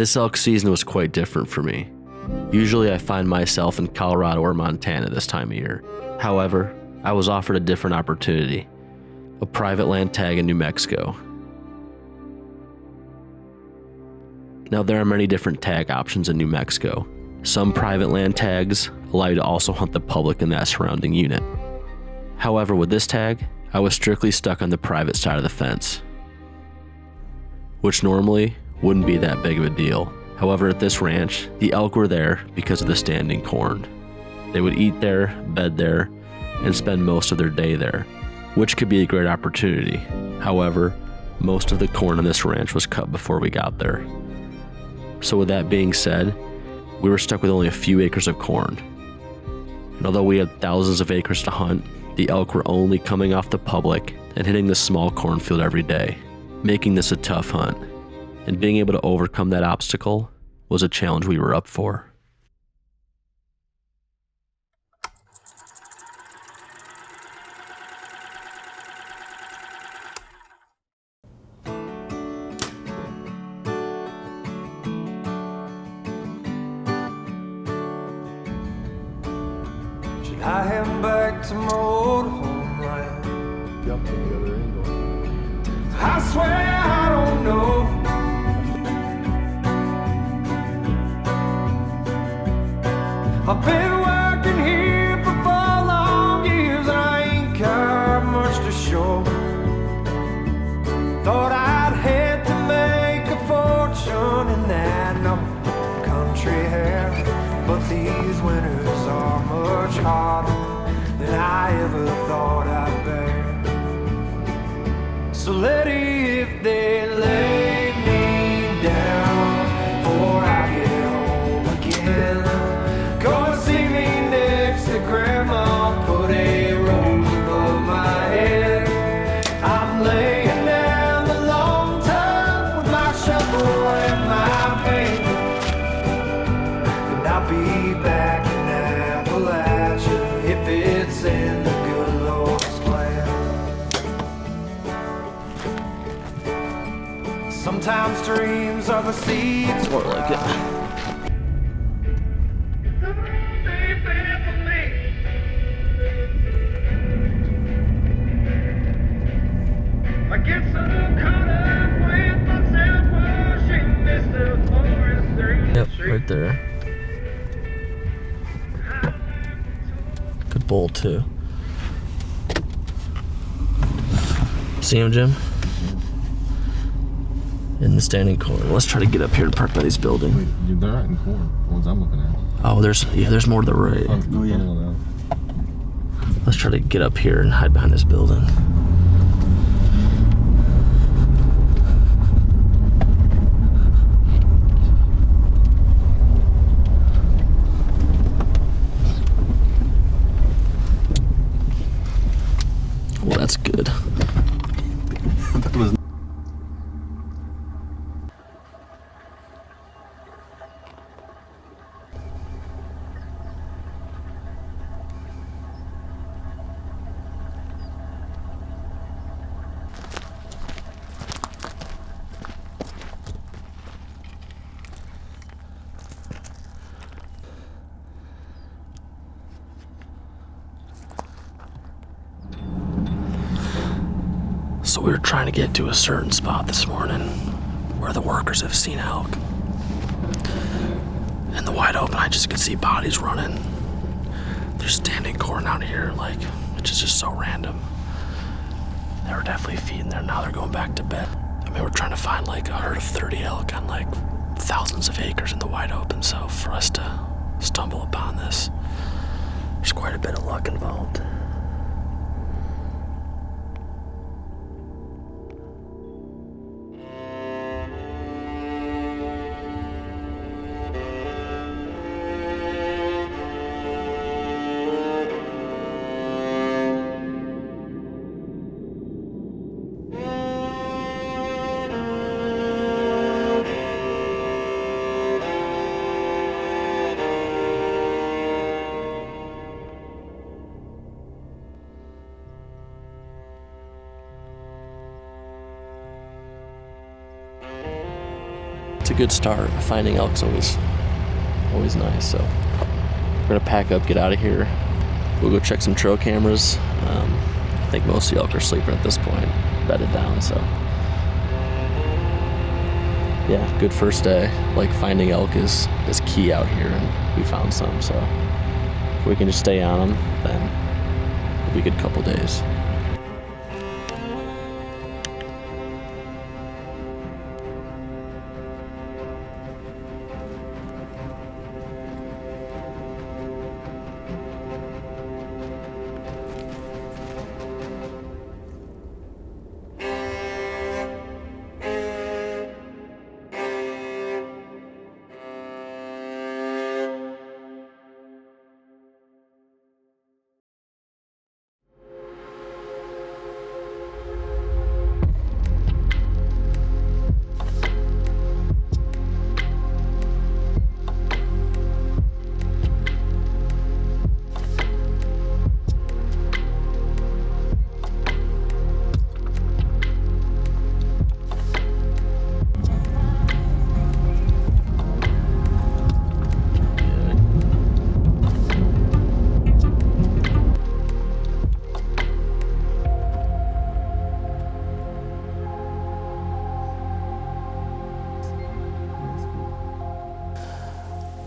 This elk season was quite different for me. Usually I find myself in Colorado or Montana this time of year. However, I was offered a different opportunity, a private land tag in New Mexico. Now there are many different tag options in New Mexico. Some private land tags allow you to also hunt the public in that surrounding unit. However, with this tag, I was strictly stuck on the private side of the fence, which normally wouldn't be that big of a deal. However, at this ranch, the elk were there because of the standing corn. They would eat there, bed there, and spend most of their day there, which could be a great opportunity. However, most of the corn on this ranch was cut before we got there. So with that being said, we were stuck with only a few acres of corn. And although we had thousands of acres to hunt, the elk were only coming off the public and hitting the small cornfield every day, making this a tough hunt. And being able to overcome that obstacle was a challenge we were up for. Should I head back to my old homeland? Jump to the other angle. I swear I don't know. I've been working here for 4 long years and I ain't got much to show. Thought I'd had to make a fortune in that no country air, but these winters are much harder than I ever thought I'd bear. So let if they lay me down before I get home again. Go and see me next to Grandma, put a rose above my head. I'm laying down the long time with my shovel and my paint, and I'll be back in Appalachia if it's in the good Lord's plan. Sometimes dreams are the seeds. More like it. I get so caught up with myself, washing this the forest through Yep, right there. Good bull too. See him, Jim? In the standing corn. Let's try to get up here and park by these buildings. Wait, dude, they're not in corn. The ones I'm looking at. Oh, there's more to the right. Oh yeah. Let's try to get up here and hide behind this building. Well, that's good. That was. So we were trying to get to a certain spot this morning where the workers have seen elk. In the wide open, I just could see bodies running. There's standing corn out here, which is just so random. They were definitely feeding there. Now they're going back to bed. I mean, we're trying to find a herd of 30 elk on thousands of acres in the wide open. So for us to stumble upon this, there's quite a bit of luck involved. a good start. Finding elk's always nice. So we're gonna pack up, get out of here. We'll go check some trail cameras. I think most of the elk are sleeping at this point, bedded down. So yeah, good first day. Like, finding elk is key out here, and we found some. So if we can just stay on them, then it'll be a good couple days.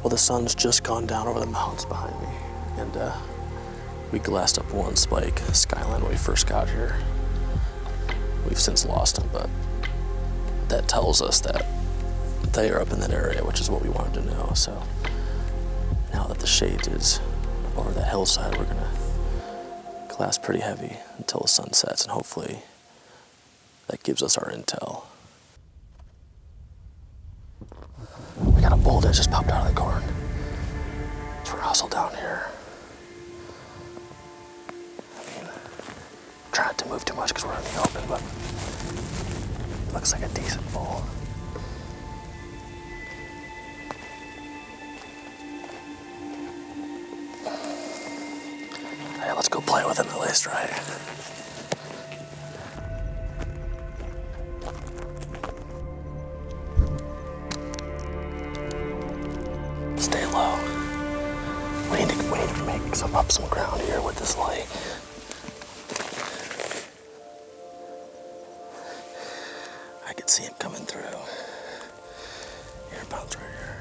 Well, the sun's just gone down over the mountains behind me, and we glassed up one spike, Skyline, when we first got here. We've since lost them, but that tells us that they are up in that area, which is what we wanted to know. So now that the shade is over that hillside, we're gonna glass pretty heavy until the sun sets, and hopefully that gives us our intel. We got a bull that just popped out of the corn. So we're gonna hustle down here. I mean, try not to move too much because we're in the open, but it looks like a decent bull. Hey, let's go play with him at least, right? Stay low. We need to make up some ground here with this light. I can see him coming through. Here, bounce right here.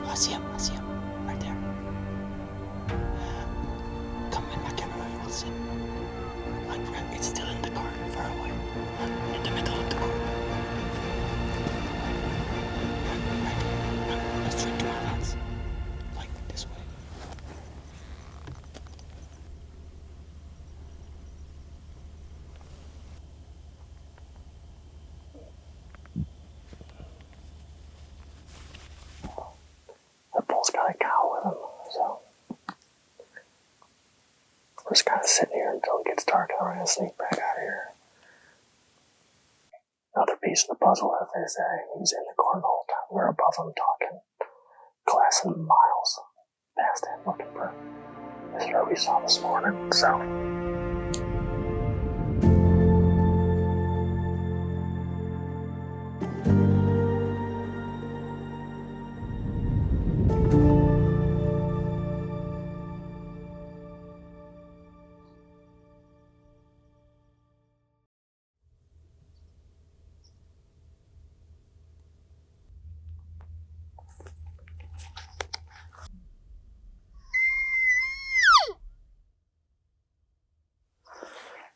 I see him, right there. Come in my camera, you'll see him. Like, it's still in the corner, far away. In the middle of the corner. Right. Straight to my hands. Like, this way. That bull's got a cow with him, so we're just kind of sitting here until it gets dark, and we're gonna sneak back out of here. Another piece of the puzzle, as they say. He was in the corn the whole time. We're above him talking, glassing miles past him, looking for the visitor we saw this morning. So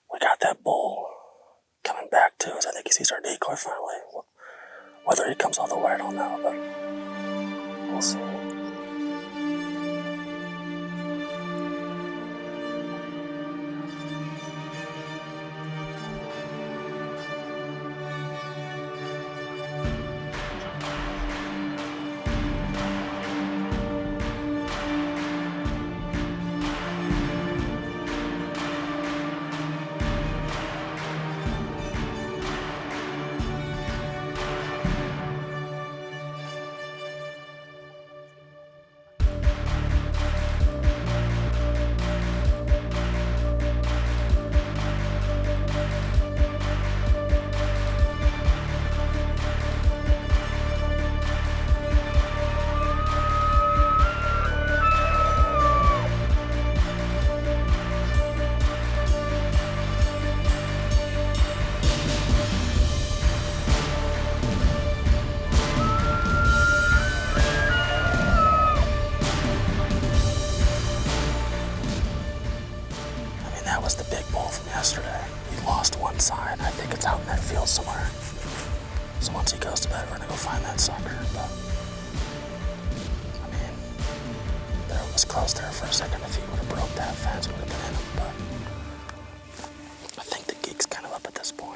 we got that bull coming back to us. I think he sees our decoy finally. Whether he comes all the way, I don't know, but we'll see. one sign. I think it's out in that field somewhere. So once he goes to bed, we're gonna go find that sucker. But I mean, there it was close there for a second. If he would have broke that fence, it would have been in him. But I think the geek's kind of up at this point.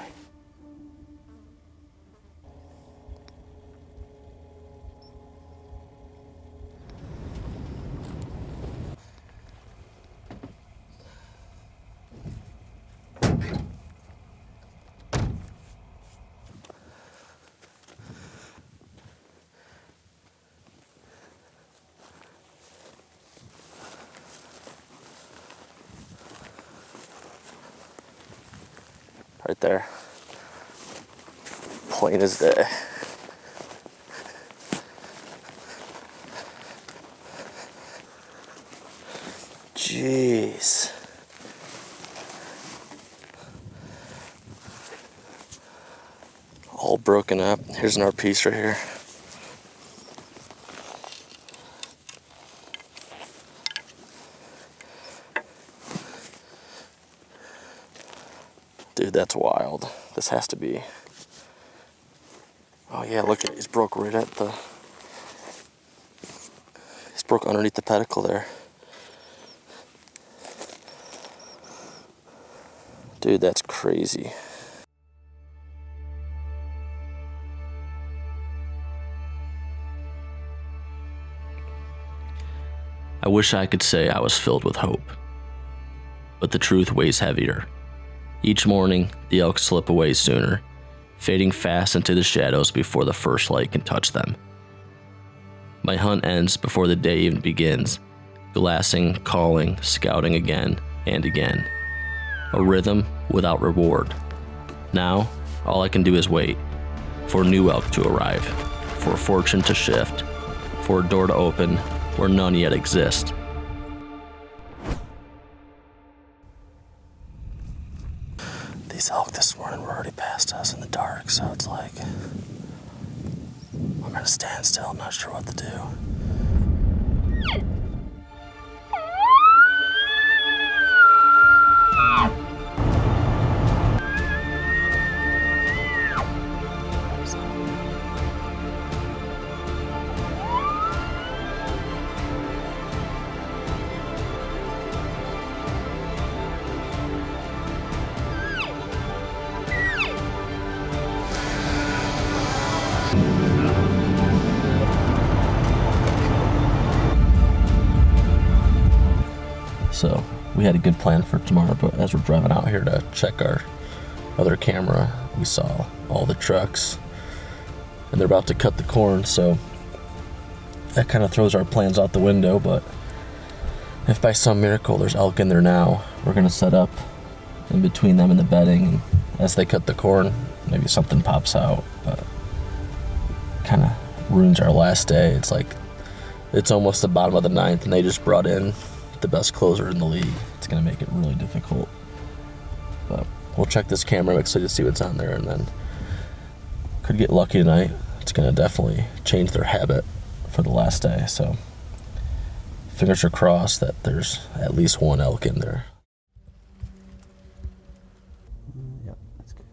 Right there. Plain as day. Jeez. All broken up. Here's another piece right here. Dude, that's wild. This has to be. Oh yeah, look at it. He's broke right at the. He's broke underneath the pedicle there. Dude, that's crazy. I wish I could say I was filled with hope, but the truth weighs heavier. Each morning, the elk slip away sooner, fading fast into the shadows before the first light can touch them. My hunt ends before the day even begins, glassing, calling, scouting again and again. A rhythm without reward. Now, all I can do is wait for new elk to arrive, for fortune to shift, for a door to open where none yet exist. These elk this morning were already past us in the dark, so it's like I'm gonna stand still. I'm not sure what to do. So we had a good plan for tomorrow, but as we're driving out here to check our other camera, we saw all the trucks and they're about to cut the corn, so that kind of throws our plans out the window. But if by some miracle there's elk in there now, we're gonna set up in between them and the bedding, and as they cut the corn, maybe something pops out, but kind of ruins our last day. It's like it's almost the bottom of the ninth and they just brought in the best closer in the league. It's gonna make it really difficult, but we'll check this camera. I'm excited to see what's on there, and then could get lucky tonight. It's gonna definitely change their habit for the last day, so fingers are crossed that there's at least one elk in there. Yep, that's good.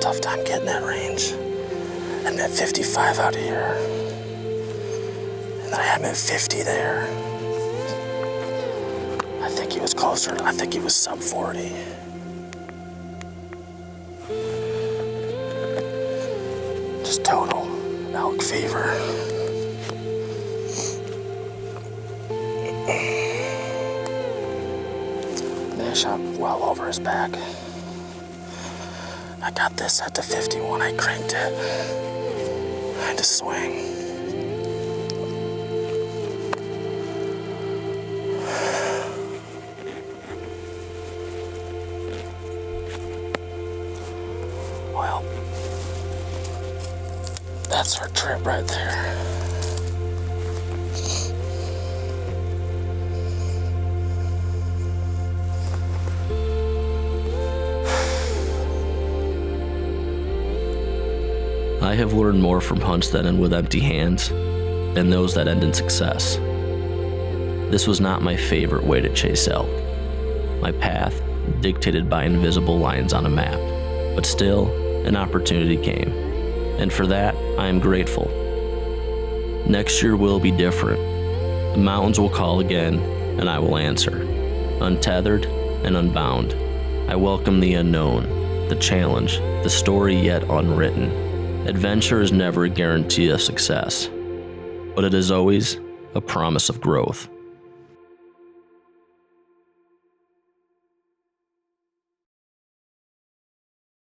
tough time getting that range. I'm at 55 out here. And then I had him at 50 there. I think he was closer. I think he was sub 40. Just total elk fever. Then I shot well over his back. I got this set to 51. I cranked it. I had to swing. Well, that's our trip right there. I have learned more from hunts that end with empty hands than those that end in success. This was not my favorite way to chase elk. My path dictated by invisible lines on a map, but still, an opportunity came, and for that, I am grateful. Next year will be different. The mountains will call again, and I will answer. Untethered and unbound, I welcome the unknown, the challenge, the story yet unwritten. Adventure is never a guarantee of success, but it is always a promise of growth.